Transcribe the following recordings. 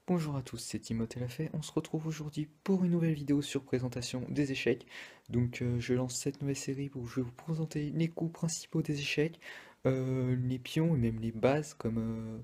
Bonjour à tous, c'est Timothée Lafay. On se retrouve aujourd'hui pour une nouvelle vidéo sur présentation des échecs. Je lance cette nouvelle série où je vais vous présenter les coups principaux des échecs, les pions et même les bases comme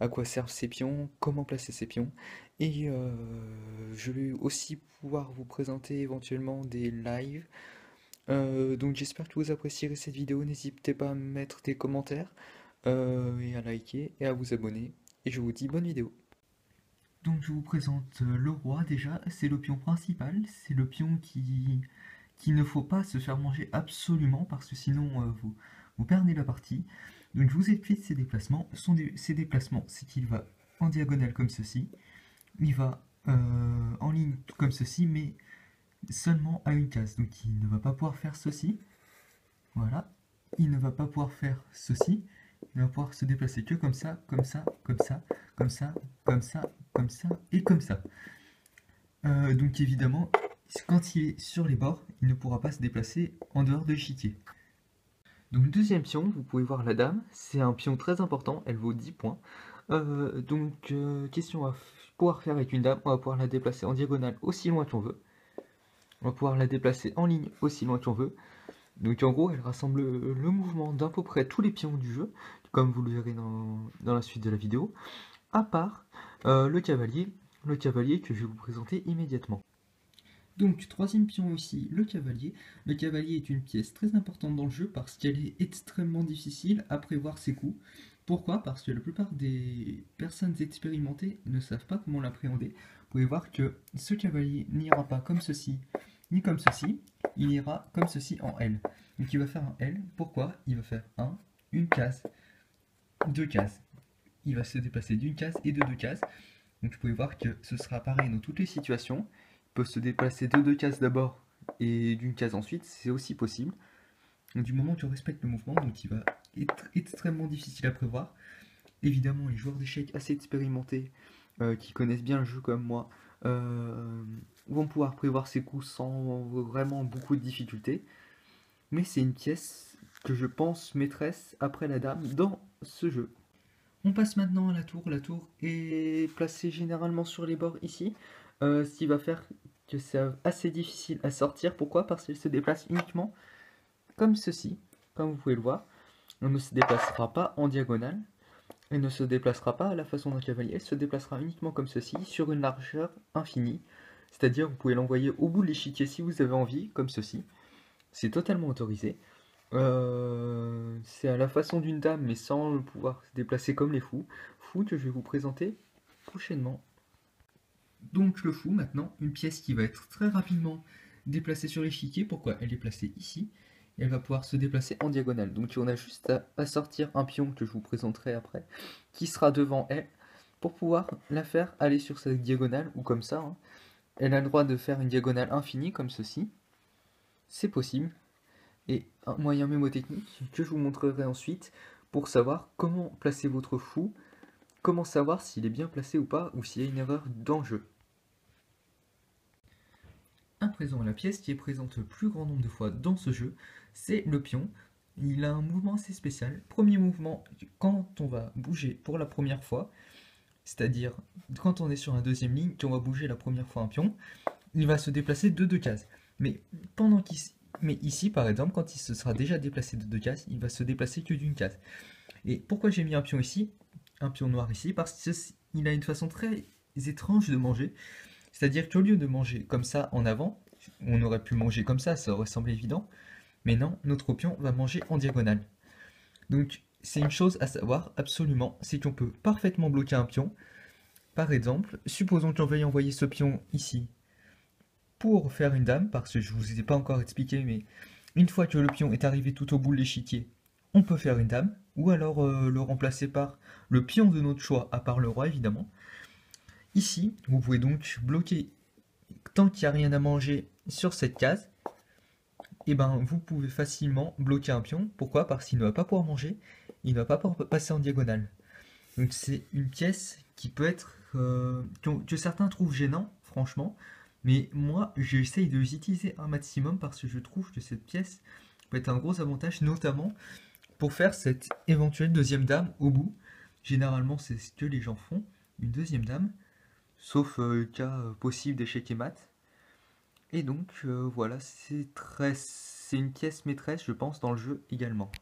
à quoi servent ces pions, comment placer ces pions. Je vais aussi pouvoir vous présenter éventuellement des lives. J'espère que vous apprécierez cette vidéo. N'hésitez pas à mettre des commentaires et à liker et à vous abonner. Et je vous dis bonne vidéo. Donc je vous présente le roi déjà, c'est le pion principal, c'est le pion qu'il ne faut pas se faire manger absolument parce que sinon vous perdez la partie. Donc je vous explique ses déplacements. Ses déplacements, c'est qu'il va en diagonale comme ceci, il va en ligne comme ceci, mais seulement à une case. Donc il ne va pas pouvoir faire ceci, voilà, il ne va pas pouvoir faire ceci, il va pouvoir se déplacer que comme ça, comme ça, comme ça, comme ça, comme ça, comme ça et comme ça. Donc évidemment, quand il est sur les bords, il ne pourra pas se déplacer en dehors de l'échiquier. Donc deuxième pion, vous pouvez voir la dame, c'est un pion très important, elle vaut 10 points. Question à pouvoir faire avec une dame, on va pouvoir la déplacer en diagonale aussi loin qu'on veut. On va pouvoir la déplacer en ligne aussi loin qu'on veut. Donc en gros, elle rassemble le mouvement d'à peu près tous les pions du jeu, comme vous le verrez dans la suite de la vidéo, à part le cavalier que je vais vous présenter immédiatement. Donc, troisième pion aussi, le cavalier. Le cavalier est une pièce très importante dans le jeu parce qu'elle est extrêmement difficile à prévoir ses coups. Pourquoi? Parce que la plupart des personnes expérimentées ne savent pas comment l'appréhender. Vous pouvez voir que ce cavalier n'ira pas comme ceci, ni comme ceci. Il ira comme ceci en L. Donc il va faire un L. Pourquoi? Il va faire une case, deux cases. Il va se déplacer d'une case et de deux cases. Donc vous pouvez voir que ce sera pareil dans toutes les situations. Il peut se déplacer de deux cases d'abord et d'une case ensuite, c'est aussi possible. Donc, du moment que tu respectes le mouvement, donc il va être extrêmement difficile à prévoir. Évidemment, les joueurs d'échecs assez expérimentés, qui connaissent bien le jeu comme moi, vont pouvoir prévoir ses coups sans vraiment beaucoup de difficultés. Mais c'est une pièce que je pense maîtresse après la dame dans ce jeu. On passe maintenant à la tour. La tour est placée généralement sur les bords ici, ce qui va faire que c'est assez difficile à sortir. Pourquoi? Parce qu'elle se déplace uniquement comme ceci, comme vous pouvez le voir. Elle ne se déplacera pas en diagonale, elle ne se déplacera pas à la façon d'un cavalier, elle se déplacera uniquement comme ceci, sur une largeur infinie. C'est-à-dire vous pouvez l'envoyer au bout de l'échiquier si vous avez envie, comme ceci. C'est totalement autorisé. C'est à la façon d'une dame, mais sans le pouvoir se déplacer comme les fous. Fous que je vais vous présenter prochainement. Donc le fou, maintenant, une pièce qui va être très rapidement déplacée sur l'échiquier. Pourquoi? Elle est placée ici. Et elle va pouvoir se déplacer en diagonale. Donc on a juste à sortir un pion que je vous présenterai après, qui sera devant elle, pour pouvoir la faire aller sur sa diagonale, ou comme ça. Hein. Elle a le droit de faire une diagonale infinie, comme ceci. C'est possible. Et un moyen mémotechnique que je vous montrerai ensuite pour savoir comment placer votre fou, comment savoir s'il est bien placé ou pas, ou s'il y a une erreur dans le jeu. À présent, la pièce qui est présente le plus grand nombre de fois dans ce jeu, c'est le pion. Il a un mouvement assez spécial. Premier mouvement, quand on va bouger pour la première fois, c'est-à-dire quand on est sur la deuxième ligne, qu'on va bouger la première fois un pion, il va se déplacer de deux cases. Mais mais ici, par exemple, quand il se sera déjà déplacé de deux cases, il va se déplacer que d'une case. Et pourquoi j'ai mis un pion ici, un pion noir ici? Parce qu'il a une façon très étrange de manger. C'est-à-dire qu'au lieu de manger comme ça en avant, on aurait pu manger comme ça aurait semblé évident. Mais non, notre pion va manger en diagonale. Donc c'est une chose à savoir absolument, c'est qu'on peut parfaitement bloquer un pion. Par exemple, supposons qu'on veuille envoyer ce pion ici pour faire une dame, parce que je ne vous ai pas encore expliqué, mais une fois que le pion est arrivé tout au bout de l'échiquier, on peut faire une dame, ou alors le remplacer par le pion de notre choix, à part le roi évidemment. Ici, vous pouvez donc bloquer, tant qu'il n'y a rien à manger sur cette case, et ben vous pouvez facilement bloquer un pion. Pourquoi? Parce qu'il ne va pas pouvoir manger, il ne va pas pouvoir passer en diagonale. Donc c'est une pièce qui peut être, que certains trouvent gênant, franchement, mais moi j'essaye de les utiliser un maximum parce que je trouve que cette pièce peut être un gros avantage, notamment pour faire cette éventuelle deuxième dame au bout. Généralement c'est ce que les gens font, une deuxième dame. sauf cas possible d'échec et mat. Et donc voilà, c'est une pièce maîtresse, je pense, dans le jeu également.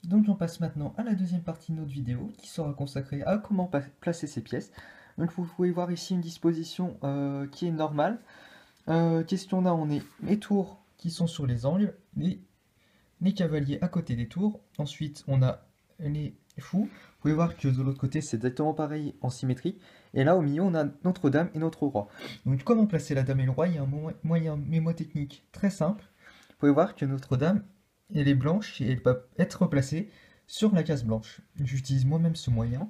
Donc on passe maintenant à la deuxième partie de notre vidéo qui sera consacrée à comment placer ces pièces. Donc vous pouvez voir ici une disposition qui est normale. Question là, on est les tours qui sont sur les angles, les cavaliers à côté des tours. Ensuite on a les fous. Vous pouvez voir que de l'autre côté c'est exactement pareil en symétrie. Et là au milieu on a notre dame et notre roi. Donc comment placer la dame et le roi, il y a un moyen mémotechnique très simple. Vous pouvez voir que notre dame, elle est blanche et elle peut être placée sur la case blanche. J'utilise moi-même ce moyen.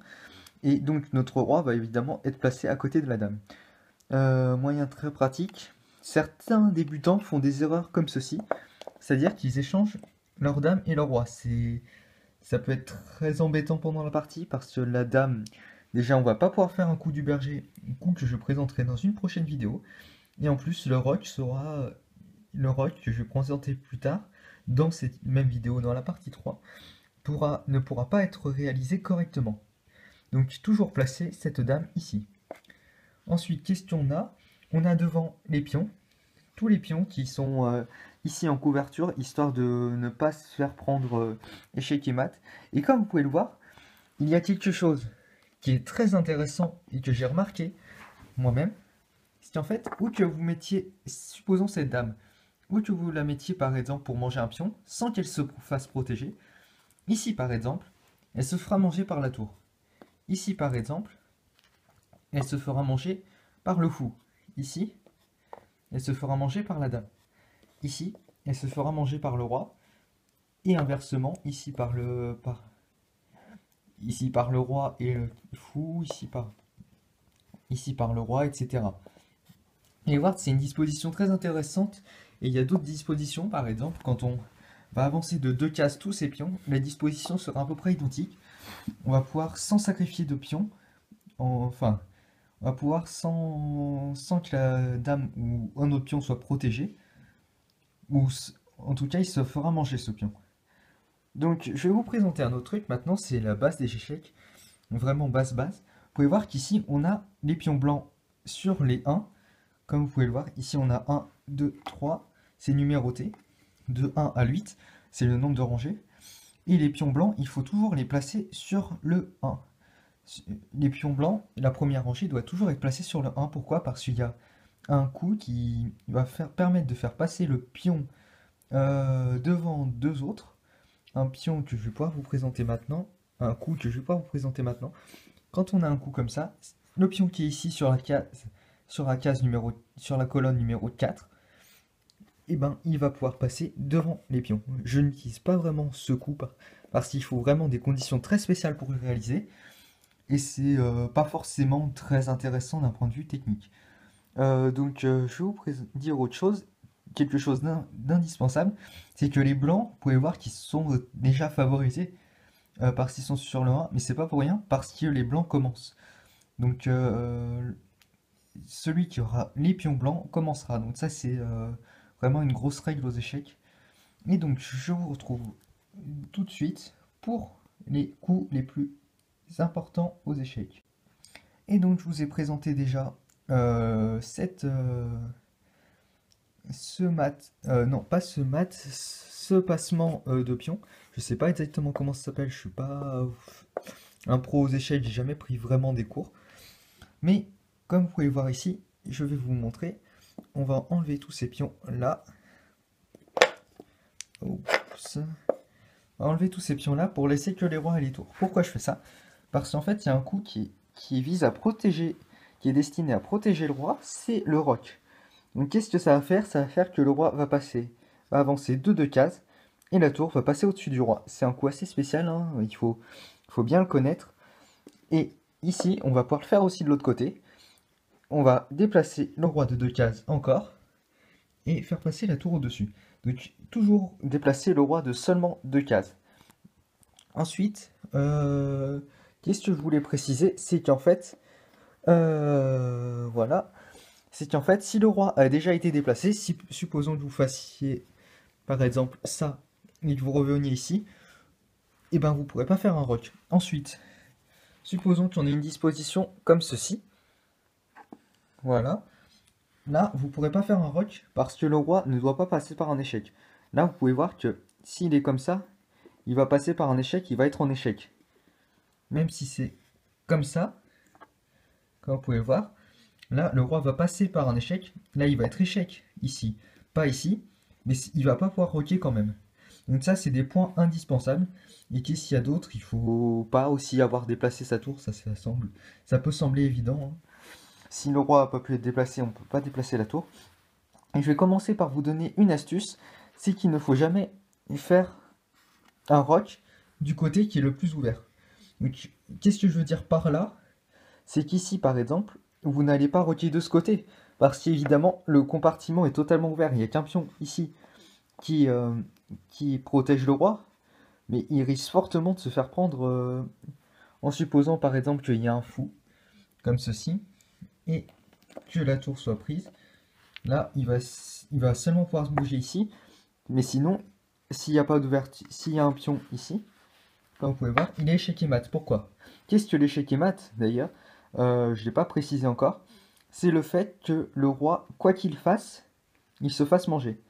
Et donc notre roi va évidemment être placé à côté de la dame. Moyen très pratique. Certains débutants font des erreurs comme ceci. C'est-à-dire qu'ils échangent leur dame et leur roi. Ça peut être très embêtant pendant la partie parce que la dame, déjà on va pas pouvoir faire un coup du berger, un coup que je présenterai dans une prochaine vidéo. Et en plus le roc sera le roc que je vais présenter plus tard dans cette même vidéo, dans la partie 3, ne pourra pas être réalisé correctement. Donc toujours placer cette dame ici. Ensuite, question on a devant les pions, tous les pions qui sont ici en couverture, histoire de ne pas se faire prendre échec et mat. Et comme vous pouvez le voir, il y a quelque chose qui est très intéressant et que j'ai remarqué moi-même, c'est qu'en fait, où que vous mettiez, supposons cette dame, ou que vous la mettiez par exemple pour manger un pion, sans qu'elle se fasse protéger, ici par exemple, elle se fera manger par la tour. Ici par exemple, elle se fera manger par le fou. Ici, elle se fera manger par la dame. Ici, elle se fera manger par le roi. Et inversement, ici par le roi et le fou, ici par le roi, etc. Et voir, c'est une disposition très intéressante. Et il y a d'autres dispositions, par exemple, quand on va avancer de 2 cases tous ces pions, la disposition sera à peu près identique. On va pouvoir, sans sacrifier de pions, enfin, on va pouvoir, sans que la dame ou un autre pion soit protégé, ou en tout cas, il se fera manger ce pion. Donc, je vais vous présenter un autre truc maintenant, c'est la base des échecs, vraiment base. Vous pouvez voir qu'ici, on a les pions blancs sur les 1, comme vous pouvez le voir. Ici, on a 1, 2, 3, c'est numéroté, de 1 à 8, c'est le nombre de rangées. Et les pions blancs, il faut toujours les placer sur le 1. Les pions blancs, la première rangée doit toujours être placée sur le 1. Pourquoi? Parce qu'il y a un coup qui va permettre de faire passer le pion devant deux autres. Un pion que je vais pouvoir vous présenter maintenant. Un coup que je vais pouvoir vous présenter maintenant. Quand on a un coup comme ça, le pion qui est ici sur la colonne numéro 4, et ben, il va pouvoir passer devant les pions. Je n'utilise pas vraiment ce coup parce qu'il faut vraiment des conditions très spéciales pour le réaliser. Et c'est pas forcément très intéressant d'un point de vue technique. Donc je vais vous dire autre chose, quelque chose d'indispensable, c'est que les blancs, vous pouvez voir qu'ils sont déjà favorisés parce qu'ils sont sur le 1, mais c'est pas pour rien, parce que les blancs commencent. Donc celui qui aura les pions blancs commencera. Donc ça c'est vraiment une grosse règle aux échecs. Et donc je vous retrouve tout de suite pour les coups les plus importants aux échecs. Et donc je vous ai présenté déjà ce passement de pion. Je sais pas exactement comment ça s'appelle, je suis pas un pro aux échecs, j'ai jamais pris vraiment des cours. Mais comme vous pouvez voir ici, je vais vous montrer. On va enlever tous ces pions là. Oups. On va enlever tous ces pions là pour laisser que les rois et les tours. Pourquoi je fais ça? Parce qu'en fait, il y a un coup qui vise à protéger, qui est destiné à protéger le roi, c'est le roc. Donc qu'est-ce que ça va faire? Ça va faire que le roi va avancer de 2 cases, et la tour va passer au-dessus du roi. C'est un coup assez spécial, hein, il faut bien le connaître. Et ici, on va pouvoir le faire aussi de l'autre côté. On va déplacer le roi de 2 cases encore, et faire passer la tour au-dessus. Donc toujours déplacer le roi de seulement 2 cases. Ensuite, qu'est-ce que je voulais préciser? C'est qu'en fait, voilà, c'est qu'en fait, si le roi a déjà été déplacé, supposons que vous fassiez, par exemple, ça, et que vous reveniez ici, et ben vous ne pourrez pas faire un roc. Ensuite, supposons qu'on ait une disposition comme ceci. Voilà. Là, vous ne pourrez pas faire un roch parce que le roi ne doit pas passer par un échec. Là, vous pouvez voir que s'il est comme ça, il va passer par un échec, il va être en échec. Même si c'est comme ça, comme vous pouvez voir, là, le roi va passer par un échec. Là, il va être échec ici, pas ici, mais il va pas pouvoir roquer quand même. Donc ça, c'est des points indispensables. Et qu'est-ce qu'il y a d'autre? Il faut pas aussi avoir déplacé sa tour, ça peut sembler évident, hein. Si le roi n'a pas pu être déplacé, on ne peut pas déplacer la tour. Et je vais commencer par vous donner une astuce, c'est qu'il ne faut jamais faire un roch du côté qui est le plus ouvert. Donc, qu'est-ce que je veux dire par là? C'est qu'ici, par exemple, vous n'allez pas roquer de ce côté, parce qu'évidemment, le compartiment est totalement ouvert. Il n'y a qu'un pion ici qui protège le roi, mais il risque fortement de se faire prendre en supposant, par exemple, qu'il y a un fou, comme ceci, et que la tour soit prise. Là, il va seulement pouvoir se bouger ici, mais sinon, s'il n'y a pas d'ouverture, s'il y a un pion ici, comme vous pouvez voir, il est échec et mat. Pourquoi? Qu'est-ce que l'échec et mat, d'ailleurs? Je ne l'ai pas précisé encore. C'est le fait que le roi, quoi qu'il fasse, il se fasse manger.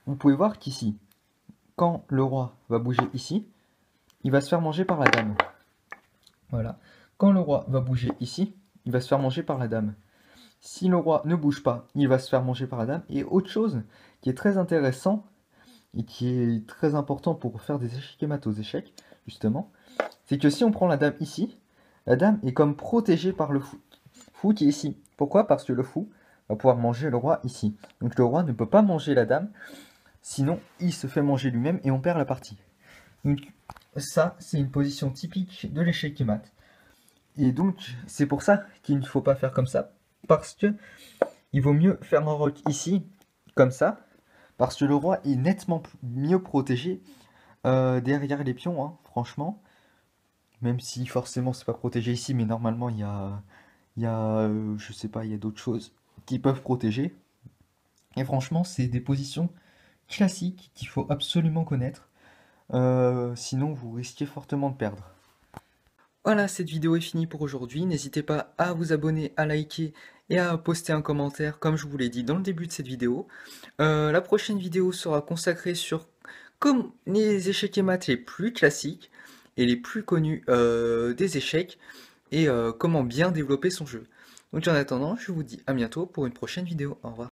Vous pouvez voir qu'ici, quand le roi va bouger ici, il va se faire manger par la dame. Voilà. Quand le roi va bouger ici, il va se faire manger par la dame. Si le roi ne bouge pas, il va se faire manger par la dame. Et autre chose qui est très intéressant et qui est très important pour faire des échecs et mat aux échecs, justement, c'est que si on prend la dame ici, la dame est comme protégée par le fou qui est ici. Pourquoi? Parce que le fou va pouvoir manger le roi ici. Donc le roi ne peut pas manger la dame, sinon il se fait manger lui-même et on perd la partie. Donc ça, c'est une position typique de l'échec et mat. Et donc c'est pour ça qu'il ne faut pas faire comme ça, parce que il vaut mieux faire un roc ici, comme ça, parce que le roi est nettement mieux protégé derrière les pions, hein, franchement. Même si forcément c'est pas protégé ici, mais normalement je sais pas, il y a d'autres choses qui peuvent protéger. Et franchement, c'est des positions classiques qu'il faut absolument connaître. Sinon, vous risquez fortement de perdre. Voilà, cette vidéo est finie pour aujourd'hui. N'hésitez pas à vous abonner, à liker et à poster un commentaire, comme je vous l'ai dit dans le début de cette vidéo. La prochaine vidéo sera consacrée sur comme les échecs et maths les plus classiques et les plus connus des échecs et comment bien développer son jeu. Donc en attendant, je vous dis à bientôt pour une prochaine vidéo. Au revoir.